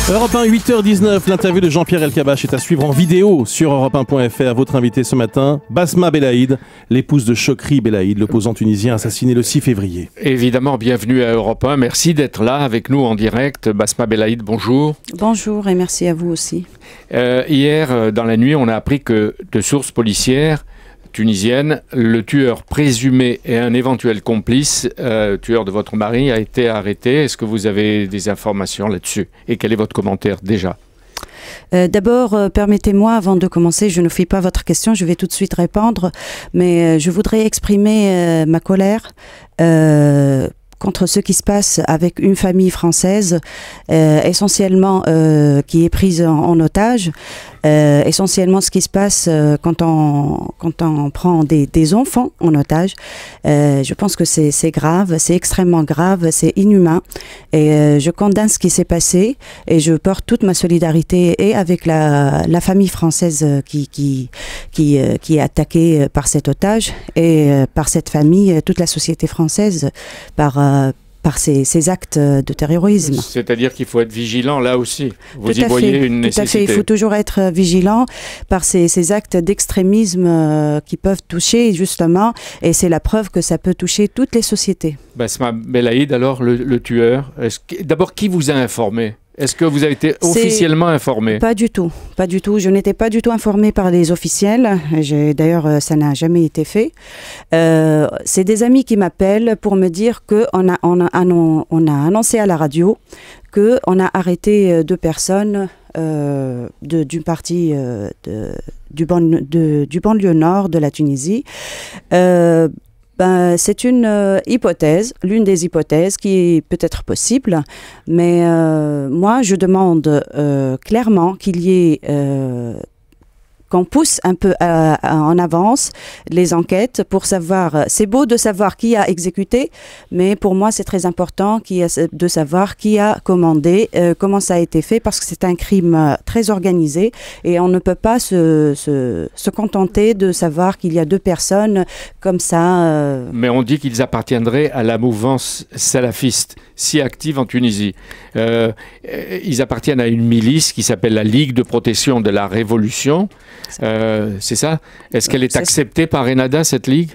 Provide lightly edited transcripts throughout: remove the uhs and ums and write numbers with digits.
Europe 1, 8h19, l'interview de Jean-Pierre Elkabbach est à suivre en vidéo sur europe1.fr. Votre invité ce matin, Basma Belaïd, l'épouse de Chokri Belaïd, l'opposant tunisien assassiné le 6 février. Évidemment, bienvenue à Europe 1. Merci d'être là avec nous en direct. Basma Belaïd, bonjour. Bonjour et merci à vous aussi. Hier, dans la nuit, on a appris que de sources policières tunisiennes, le tueur présumé et un éventuel complice, tueur de votre mari, a été arrêté. Est-ce que vous avez des informations là-dessus? Et quel est votre commentaire déjà? D'abord, permettez-moi, avant de commencer, je ne fais pas votre question, je vais tout de suite répondre, mais je voudrais exprimer ma colère contre ce qui se passe avec une famille française, essentiellement qui est prise en otage. Essentiellement ce qui se passe quand on prend des enfants en otage. Je pense que c'est grave, c'est extrêmement grave, c'est inhumain. Et je condamne ce qui s'est passé et je porte toute ma solidarité et avec la famille française qui est attaquée par cet otage et par cette famille, toute la société française par ces actes de terrorisme. C'est-à-dire qu'il faut être vigilant là aussi. Vous y voyez une nécessité. Tout à fait, il faut toujours être vigilant par ces actes d'extrémisme qui peuvent toucher justement, et c'est la preuve que ça peut toucher toutes les sociétés. Basma Belaïd, alors le tueur, d'abord qui vous a informé ? Est-ce que vous avez été officiellement informé? Pas du tout, pas du tout. Je n'étais pas du tout informée par les officiels. D'ailleurs, ça n'a jamais été fait. C'est des amis qui m'appellent pour me dire qu'on a annoncé à la radio qu'on a arrêté 2 personnes d'une partie du banlieue nord de la Tunisie. C'est une hypothèse, l'une des hypothèses qui est peut-être possible, mais moi je demande clairement qu'il y ait qu'on pousse un peu en avance les enquêtes pour savoir, c'est beau de savoir qui a exécuté, mais pour moi c'est très important de savoir qui a commandé, comment ça a été fait, parce que c'est un crime très organisé et on ne peut pas se contenter de savoir qu'il y a 2 personnes comme ça. Mais on dit qu'ils appartiendraient à la mouvance salafiste, si active en Tunisie. Ils appartiennent à une milice qui s'appelle la Ligue de protection de la Révolution. C'est ça? Est-ce qu'elle est acceptée par Ennahda, cette ligue?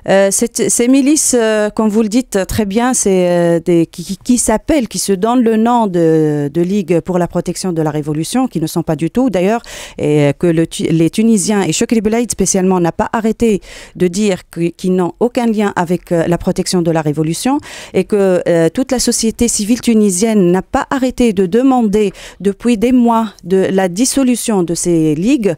Ces milices, comme vous le dites très bien, c'est qui s'appellent, qui se donnent le nom de Ligue pour la protection de la Révolution, qui ne sont pas du tout d'ailleurs, et que les Tunisiens, et Chokri Belaïd spécialement, n'a pas arrêté de dire qu'ils n'ont aucun lien avec la protection de la Révolution, et que toute la société civile tunisienne n'a pas arrêté de demander depuis des mois de la dissolution de ces ligues,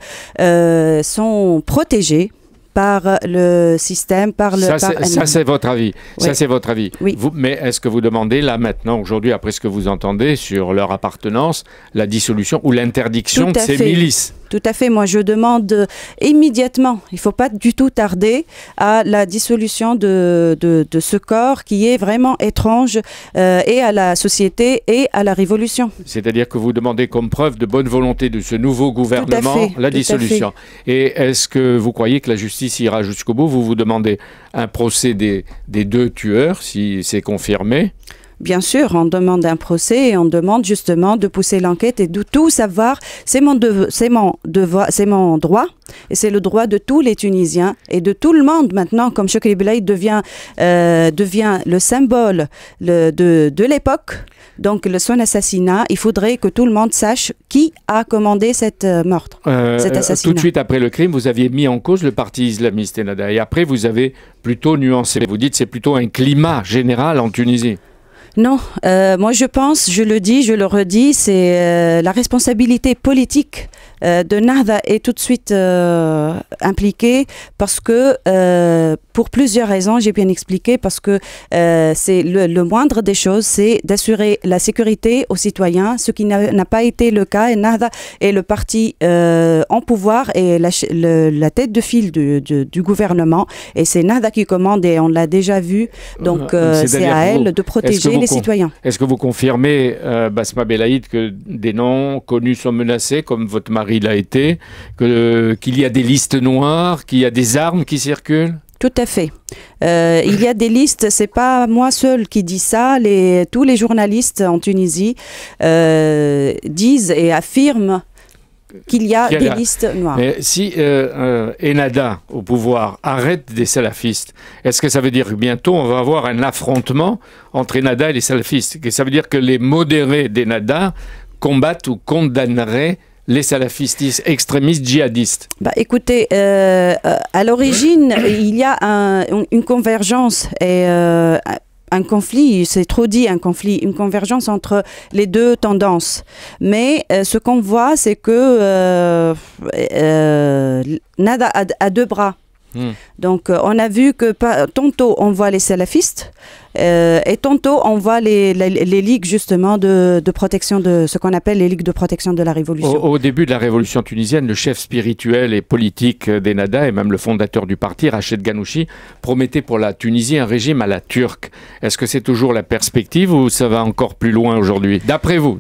sont protégés par le système, Ça, c'est votre avis. Oui. Ça, c'est votre avis. Oui. Mais est-ce que vous demandez, là, maintenant, aujourd'hui, après ce que vous entendez sur leur appartenance, la dissolution ou l'interdiction de ces milices? Tout à fait. Moi, je demande immédiatement, il ne faut pas du tout tarder, à la dissolution de ce corps qui est vraiment étrange et à la société et à la révolution. C'est-à-dire que vous demandez comme preuve de bonne volonté de ce nouveau gouvernement la dissolution. Et est-ce que vous croyez que la justice ira jusqu'au bout? Vous vous demandez un procès des 2 tueurs, si c'est confirmé? Bien sûr, on demande un procès et on demande justement de pousser l'enquête et de tout savoir. C'est mon droit et c'est le droit de tous les Tunisiens et de tout le monde maintenant, comme Chokri Belaïd devient le symbole de l'époque. Donc, son assassinat, il faudrait que tout le monde sache qui a commandé cet meurtre, cet assassinat. Tout de suite après le crime, vous aviez mis en cause le parti islamiste Ennahda. Et après, vous avez plutôt nuancé. Vous dites que c'est plutôt un climat général en Tunisie. Non, moi je pense, je le dis, je le redis, c'est la responsabilité politique de Ennahda est tout de suite impliquée parce que, pour plusieurs raisons, j'ai bien expliqué, parce que c'est le moindre des choses, c'est d'assurer la sécurité aux citoyens, ce qui n'a pas été le cas. Ennahda est le parti en pouvoir et la tête de file du gouvernement, et c'est Ennahda qui commande et on l'a déjà vu, donc c'est à elle de protéger les citoyens. Est-ce que vous confirmez, Basma Belaïd, que des noms connus sont menacés, comme votre mari l'a été, qu'il y a des listes noires, qu'il y a des armes qui circulent? Tout à fait. Il y a des listes, c'est pas moi seul qui dis ça, tous les journalistes en Tunisie disent et affirment qu'il y a des listes noires. Mais si Ennahda, au pouvoir, arrête des salafistes, est-ce que ça veut dire que bientôt on va avoir un affrontement entre Ennahda et les salafistes? Ça veut dire que les modérés d'Ennahda combattent ou condamneraient les salafistes extrémistes djihadistes? Écoutez, à l'origine, il y a une convergence et un conflit, c'est trop dit un conflit, une convergence entre les deux tendances. Mais ce qu'on voit, c'est que Ennahda a deux bras. Donc on a vu que tantôt on voit les salafistes et tantôt on voit les ligues justement de protection de ce qu'on appelle les ligues de protection de la révolution. Au début de la révolution tunisienne, le chef spirituel et politique d'Ennahda et même le fondateur du parti, Rached Ghannouchi, promettait pour la Tunisie un régime à la turque. Est-ce que c'est toujours la perspective ou ça va encore plus loin aujourd'hui? D'après vous?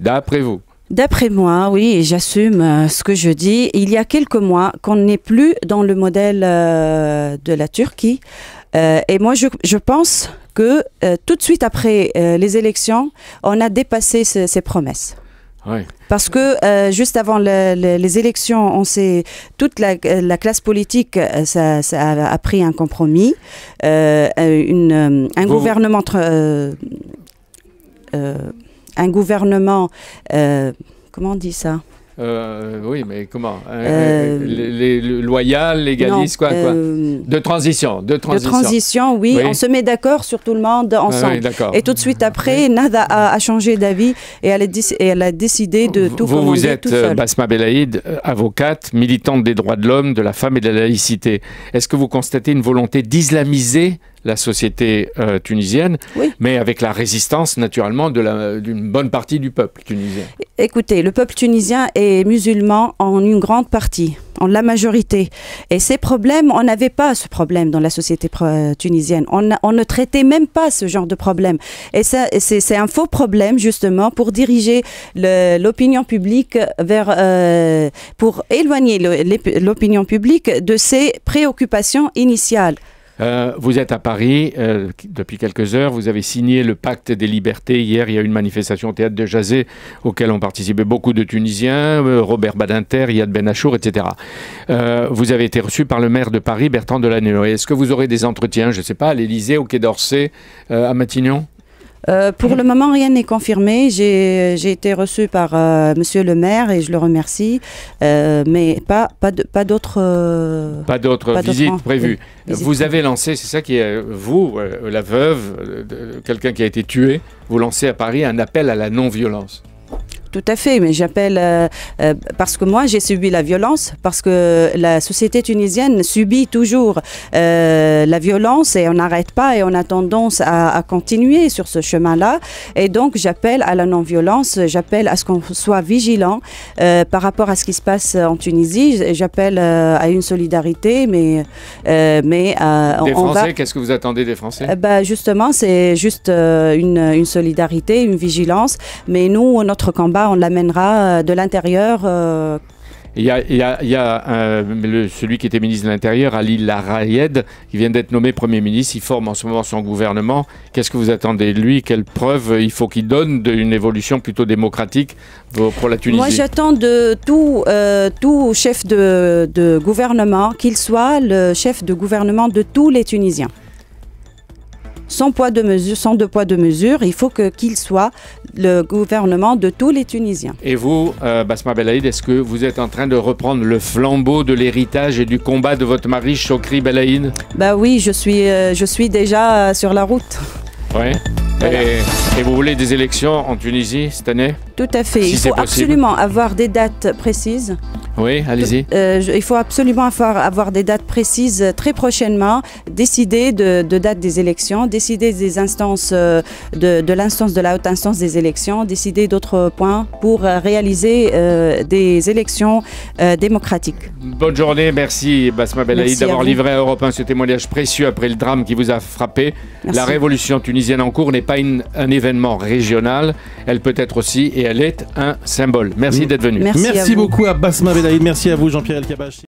D'après moi, oui, j'assume ce que je dis. Il y a quelques mois qu'on n'est plus dans le modèle de la Turquie. Et moi, je pense que tout de suite après les élections, on a dépassé ces promesses. Oui. Parce que juste avant les élections, toute la classe politique ça a pris un compromis, un gouvernement, comment on dit ça? Oui, mais comment? Loyal, légaliste, quoi? De transition. De transition, oui. On se met d'accord sur tout le monde ensemble. Et tout de suite après, Ennahda a changé d'avis et elle a décidé de tout commander. Vous êtes Basma Belaïd, avocate, militante des droits de l'homme, de la femme et de la laïcité. Est-ce que vous constatez une volonté d'islamiser la société tunisienne, oui, mais avec la résistance naturellement d'une bonne partie du peuple tunisien? Écoutez, le peuple tunisien est musulman en une grande partie, en la majorité. Et ces problèmes, on n'avait pas ce problème dans la société tunisienne. On ne traitait même pas ce genre de problème. Et c'est un faux problème, justement, pour diriger l'opinion publique pour éloigner l'opinion publique de ses préoccupations initiales. Vous êtes à Paris depuis quelques heures. Vous avez signé le pacte des libertés. Hier, il y a eu une manifestation au théâtre de Jazé auquel ont participé beaucoup de Tunisiens, Robert Badinter, Yad Ben Achour, etc. Vous avez été reçu par le maire de Paris, Bertrand Delanoë. Est-ce que vous aurez des entretiens, je ne sais pas, à l'Élysée, au Quai d'Orsay, à Matignon? Pour le moment, rien n'est confirmé. J'ai été reçue par monsieur le maire et je le remercie, mais pas d'autres visites prévues. Vous avez lancé, c'est ça qui est, vous, la veuve, quelqu'un qui a été tué, vous lancez à Paris un appel à la non-violence. Tout à fait, mais j'appelle parce que moi j'ai subi la violence, parce que la société tunisienne subit toujours la violence et on n'arrête pas et on a tendance à continuer sur ce chemin-là. Et donc j'appelle à la non-violence, j'appelle à ce qu'on soit vigilant par rapport à ce qui se passe en Tunisie. J'appelle à une solidarité, mais des Français, qu'est-ce que vous attendez des Français? Justement, c'est juste une solidarité, une vigilance, mais nous, notre combat, on l'amènera de l'intérieur. Il y a celui qui était ministre de l'Intérieur, Ali Larayed, qui vient d'être nommé Premier ministre. Il forme en ce moment son gouvernement. Qu'est-ce que vous attendez de lui? Quelles preuves il faut qu'il donne d'une évolution plutôt démocratique pour la Tunisie? Moi, j'attends de tout chef de gouvernement qu'il soit le chef de gouvernement de tous les Tunisiens. Sans poids de mesure, sans deux poids deux mesures, il faut qu'il soit le gouvernement de tous les Tunisiens. Et vous, Basma Belaïd, est-ce que vous êtes en train de reprendre le flambeau de l'héritage et du combat de votre mari, Chokri Belaïd? Oui, je suis déjà sur la route. Oui. Voilà. Et vous voulez des élections en Tunisie cette année? Tout à fait. Si il faut absolument avoir des dates précises. Oui, allez-y. Il faut absolument avoir des dates précises très prochainement, décider de date des élections, décider des instances, de l'instance de la haute instance des élections, décider d'autres points pour réaliser des élections démocratiques. Bonne journée, merci Basma Belaïd d'avoir livré à Europe 1 ce témoignage précieux après le drame qui vous a frappé. Merci. La révolution tunisienne en cours n'est pas un événement régional, elle peut être aussi et elle est un symbole. Merci d'être venu. Merci beaucoup à Basma Belaïd, merci à vous Jean-Pierre Elkabbach.